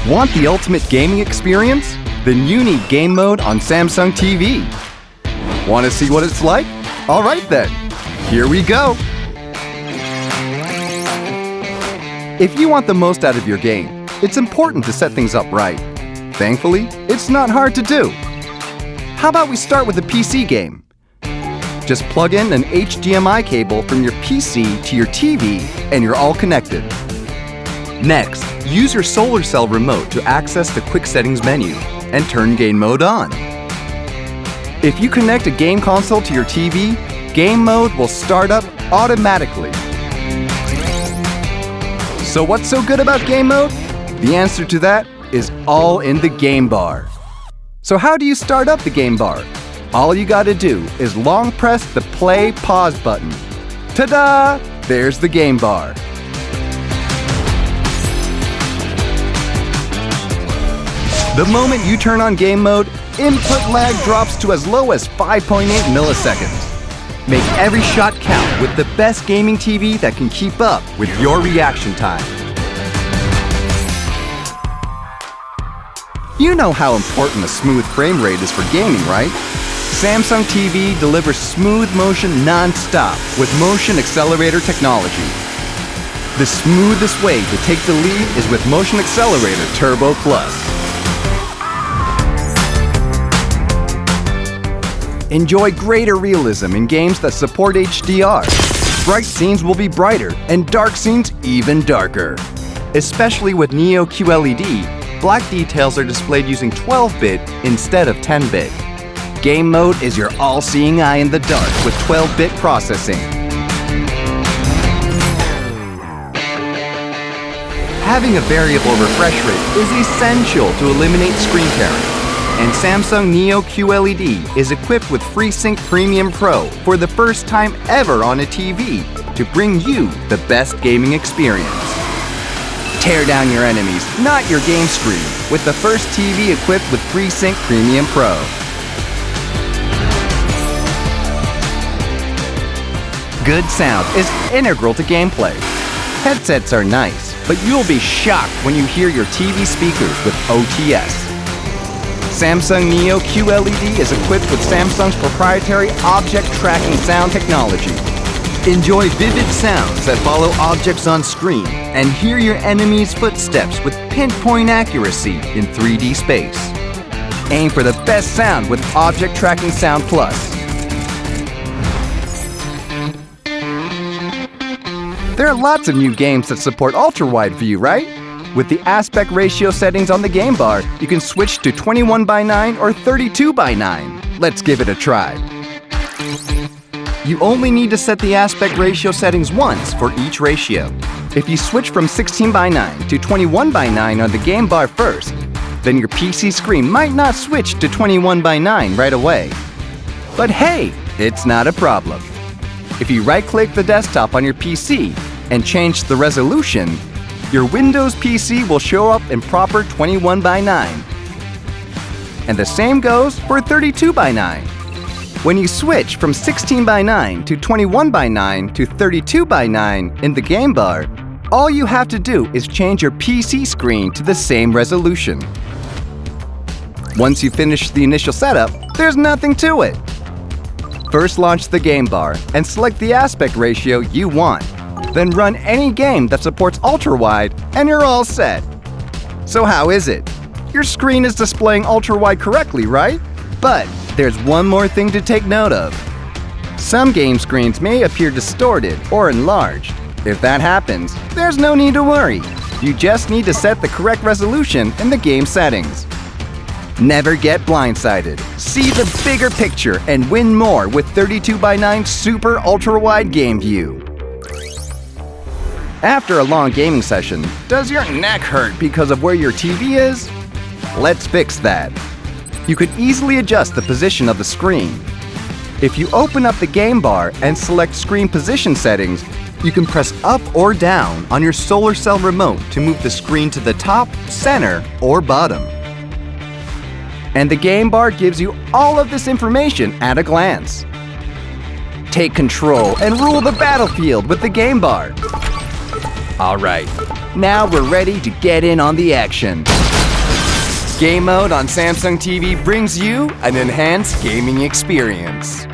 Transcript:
Want the ultimate gaming experience? Then you need Game Mode on Samsung TV. Want to see what it's like? All right then, here we go. If you want the most out of your game, it's important to set things up right. Thankfully, it's not hard to do. How about we start with a PC game? Just plug in an HDMI cable from your PC to your TV and you're all connected. Next, use your solar cell remote to access the Quick Settings menu and turn Game Mode on. If you connect a game console to your TV, Game Mode will start up automatically. So what's so good about Game Mode? The answer to that is all in the game bar. So how do you start up the game bar? All you gotta do is long press the play/pause button. Ta-da! There's the game bar. The moment you turn on Game Mode, input lag drops to as low as 5.8 milliseconds. Make every shot count with the best gaming TV that can keep up with your reaction time. You know how important a smooth frame rate is for gaming, right? Samsung TV delivers smooth motion non-stop with motion accelerator technology. The smoothest way to take the lead is with Motion Accelerator Turbo Plus. Enjoy greater realism in games that support HDR. Bright scenes will be brighter and dark scenes even darker. Especially with Neo QLED, black details are displayed using 12-bit instead of 10-bit. Game Mode is your all-seeing eye in the dark with 12-bit processing. Having a variable refresh rate is essential to eliminate screen tearing. And Samsung Neo QLED is equipped with FreeSync Premium Pro for the first time ever on a TV to bring you the best gaming experience. Tear down your enemies, not your game screen, with the first TV equipped with FreeSync Premium Pro. Good sound is integral to gameplay. Headsets are nice, but you'll be shocked when you hear your TV speakers with OTS. Samsung Neo QLED is equipped with Samsung's proprietary object tracking sound technology. Enjoy vivid sounds that follow objects on screen and hear your enemy's footsteps with pinpoint accuracy in 3D space. Aim for the best sound with Object Tracking Sound Plus. There are lots of new games that support ultra-wide view, right? With the aspect ratio settings on the game bar, you can switch to 21:9 or 32:9. Let's give it a try. You only need to set the aspect ratio settings once for each ratio. If you switch from 16:9 to 21:9 on the game bar first, then your PC screen might not switch to 21:9 right away. But hey, it's not a problem. If you right-click the desktop on your PC and change the resolution, your Windows PC will show up in proper 21:9. And the same goes for 32:9. When you switch from 16:9 to 21:9 to 32:9 in the game bar, all you have to do is change your PC screen to the same resolution. Once you finish the initial setup, there's nothing to it. First launch the game bar and select the aspect ratio you want. Then run any game that supports ultra-wide and you're all set. So how is it? Your screen is displaying ultra-wide correctly, right? But there's one more thing to take note of. Some game screens may appear distorted or enlarged. If that happens, there's no need to worry. You just need to set the correct resolution in the game settings. Never get blindsided. See the bigger picture and win more with 32:9 Super Ultra-Wide Game View. After a long gaming session, does your neck hurt because of where your TV is? Let's fix that. You could easily adjust the position of the screen. If you open up the game bar and select Screen Position Settings, you can press up or down on your solar cell remote to move the screen to the top, center, or bottom. And the game bar gives you all of this information at a glance. take control and rule the battlefield with the game bar. Alright, now we're ready to get in on the action. Game mode on Samsung TV brings you an enhanced gaming experience.